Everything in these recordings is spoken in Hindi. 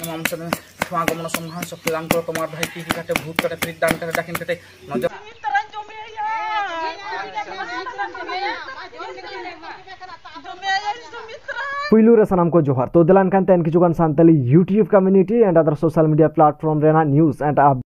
मामसने छुआ गमन सम्मान शक्ति दान करो तुम्हार भाई की काटे भूत काटे प्रीत दान करे डाकिन काटे नजर पुइलू रे सनाम को जोहार तो दिलान कान तेन किचुगान Santali YouTube community and other social media platform रेना न्यूज़ एंड आप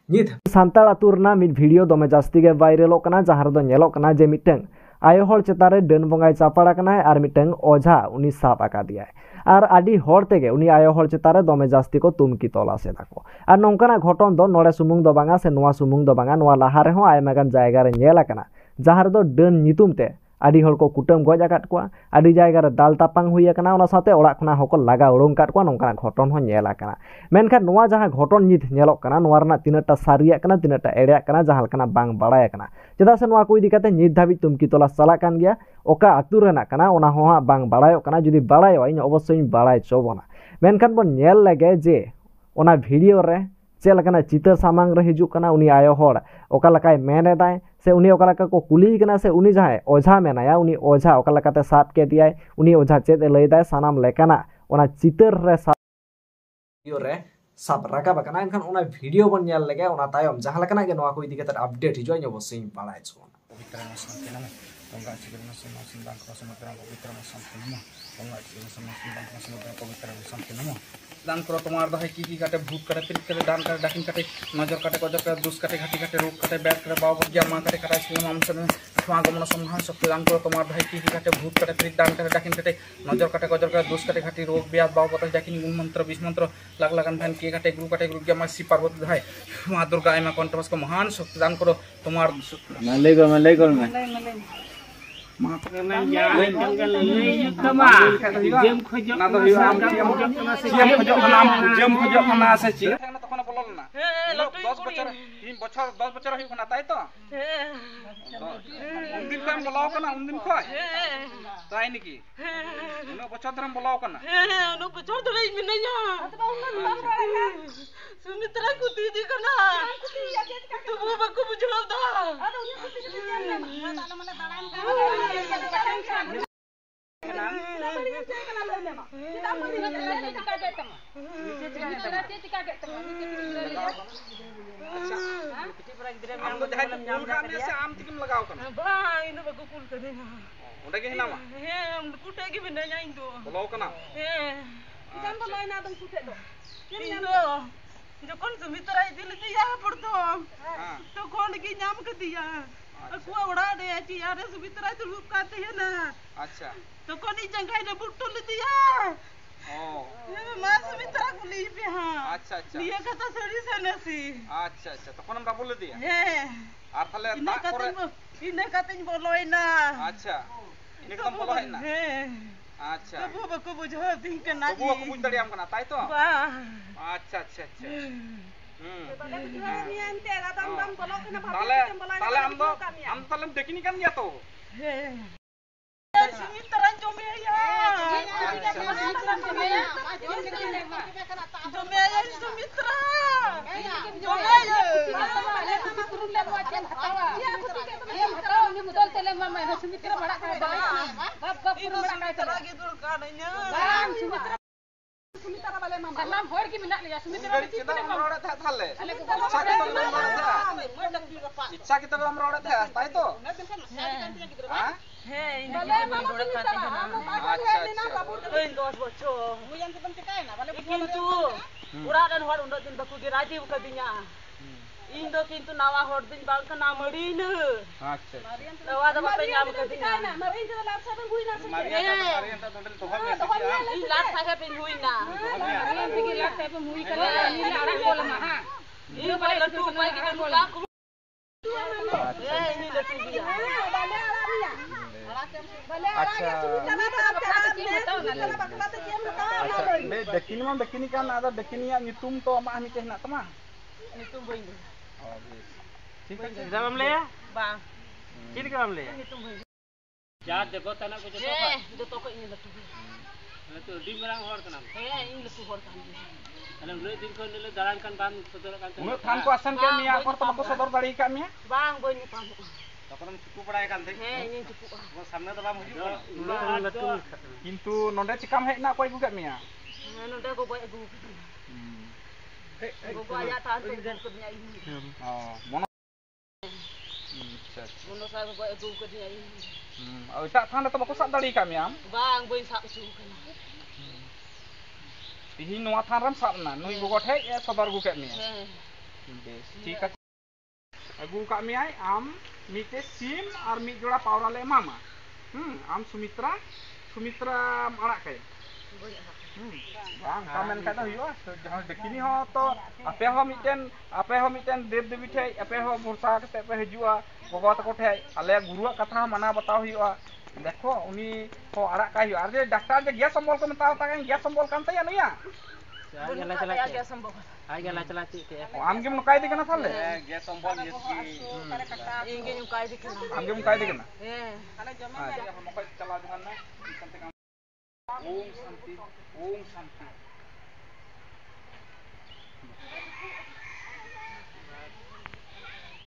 नित सांताल आतुरना मिड वीडियो दमे जास्ती गे वायरल कना जहार दो नेलो कना जे मिटें आयो हर चेतारे डन बंगाई चापाड़ा कना और मिटें ओझा उनी साप आका दिया और आदि हर तेगे उनी आयो हर चेतारे दमे जास्ती को तुमकी तोला से दाको और नोंकाना घटन दो नोड़े सुमुंग दो बांगा से नोआ सुमुंग दो बांगा नोआ लाहा रेहों आयमागान जायगा रे नेला कना जहार दो डन नितुम ते आदि हर को कुटम गज आकाद कोआ आदि जायगा रे दाल तापांग हुई कना ओना साथे ओड़ा खना हको लागा उड़ोंग काद कोआ नोंकाना घटन हो नेला कना मेनखान नोआ जहां घटन नित नेलोक कना नोआ रना तिनाटा सारिया कना तिनाटा एड़िया कना जहां कना बांग बाड़ाय कना चेदा से नोआ को इदी काते नित धाबि तुमकी तोला चला कान गया ओका आतु रेना कना ओना हो हा बांग बाड़ायो कना जुदी बाड़ायो इन अवश्य बाड़ाय चोबना मेनखान बन नेल लगे जे ओना वीडियो रे चेलकना चितर सामांग रे हिजु कना उनी आयो हर ओका लकाय मेने दाय से उनी ओका लका को कुली कना से उनी जहां ओझा मेनाया उनी ओझा ओका लकाते साप के दियाय उनी ओझा चेद लय दाय सानाम लेकना ओना चितर रे वीडियो रे साप राका बकना इनखान ओना वीडियो बन नेल लगे ओना तायम जहां लकना गे नोआ को इदी कते अपडेट हिजु इन अवश्य बाड़ाय चोना पवित्र मसन केना गंगा चिकन मसन बांग समुद्र पवित्र मसन केना गंगा चिकन मसन समुद्र पवित्र मसन केना दान करो तुम्हार भाई की काटे भूत काटे प्रीत काटे दान काटे डाकिन काटे नजर काटे गजर काटे दुष्ट काटे घाटी काटे रोग काटे बैठ काटे बाव बगिया मां काटे काटा इसलिए मामसने छुआ गमन सम्मान शक्ति दान करो तुम्हार भाई की काटे भूत काटे प्रीत दान काटे डाकिन काटे नजर काटे गजर काटे दुष्ट काटे घाटी रोग ब्याज बाव बता डाकिन गुण मंत्र 20 मंत्र लाग लगन फैन के काटे गुरु गया मां शिव पार्वती भाई मां दुर्गा आयमा कंठवास को महान शक्ति दान करो तुम्हार मले गल में मां को मैं जंगल ले तमा जेम खोजो ना तो जेम खोजो ना से ची तखन बोलल ना 10 बच्चा 3 बच्चा 10 बच्चा रही कोना ताई तो उन दिन काम बोलाओ कना उन दिन खय ताई निकी उनो बच्चा धरम बोलाओ कना उनो बच्चा धरई मिनया सुमित्रा को दीदी कना तू बाबा को बुझाओ दा अरे उनी को दीदी ताला मने दाड़ान का जखन सुमित्रा दिल दिया पड़तो तो कौन की नाम के दिया को उड़ा दे छी यार सुमित्रा तो रूप काते है ना अच्छा तो कौन ही जंगाई ने बुट्टू ले दिया ओ मां सुमित्रा को ली पे हां अच्छा अच्छा लिए का तो सड़ी से नसी अच्छा अच्छा तो कौन हम बोल दिया और थाले ता करे इने काते बोलोय ना अच्छा इने कदम बोलो है ना अच्छा तो वो को बुझो दिन के ना वो को बुझ दड़ियाम कना ताई तो अच्छा अच्छा अच्छा ताले हम ताले देखिनी kan ya to सुमित्रा जमे या जमे या सुमित्रा जमे या तुरुम ले वाचन हटावा ये हटाओ नि मुदल तेले मामा सुमित्रा बड़ा का बाप बाप पुरुम बड़ा का लगी दूर का नहीं सुमित्रा सुमित्रा वाले मामा सलाम होड़ की मिना लिया सुमित्रा चितना हम रोड़ा था थाले इच्छा की तब हम रोड़ा था ताई तो हां है भले मामा रोड़ा खाते हैं अच्छा अच्छा 10 बच्चों मुयन से बनते काय ना भले किंतु उड़ा dan hor undok din baku giraji kadinya indo kintu nawa hor din bang kana marin अच्छा nawa da bape nyam kadinya na marin se lat sa hui na se marin ta dodel to hame इ lat sa ke pin hui na marin pigi lat sa pe hui kala ni lara bola ma ha इ bale latu pai ki bola ini latu dia अच्छा देखिनी मा देखिनी kan ada देखिनिया नितुम तो मा हमी कहना तमा नितुम बइन ठीक है जब ले bang ini ke ले नितुम बइन जा देखो तना को जो तो को ini latu di merang hor kana ini latu hor kan alam le din ko le dalan kan ban sodor kan uno than ko asan ke miya por to ko sodor dari ka miya bang boy ni pan तखन चुकु पड़ाय कान थे इन चुकु वो सामने तो बाम हुजु किंतु नोंडे चिकाम हेना कोई गुगा मिया Nunda ko boy agu. Ko ayat tahan tu dan ko nya ini. Oh, mono. अच्छा अच्छा। Mono sa ko boy agu ko nya ini. Oh, tak than to bako sab dali kami am. Bang boy sa su kana. Tihi noa than ram sab na, nui go thai ya sabar gu kat mi. Bes, ठीक है। Agu kami ai am mite sim ar mi jora paura le mama. Am Sumitra arak kai. Bang, kamen kata huyua, jangan dekini ho to ape ho miten dev devi thai, ape ho bursa kate ape hijua, gogo tako thai, ale guru kata mana batao huyua. देखो उनी को आरा का huyua, अरे डॉक्टर जे गैस संबल को बताओ ता गैस संबल kan taya नुया Gela cela ya sambo. Ay gela cela ti ke आम गेम नुकाई दे kana साले Gela sambol yeski. Inge yung kai dikena. आम गेम नुकाई दे kana Ana jama हम को चला dengan ना ओम शांति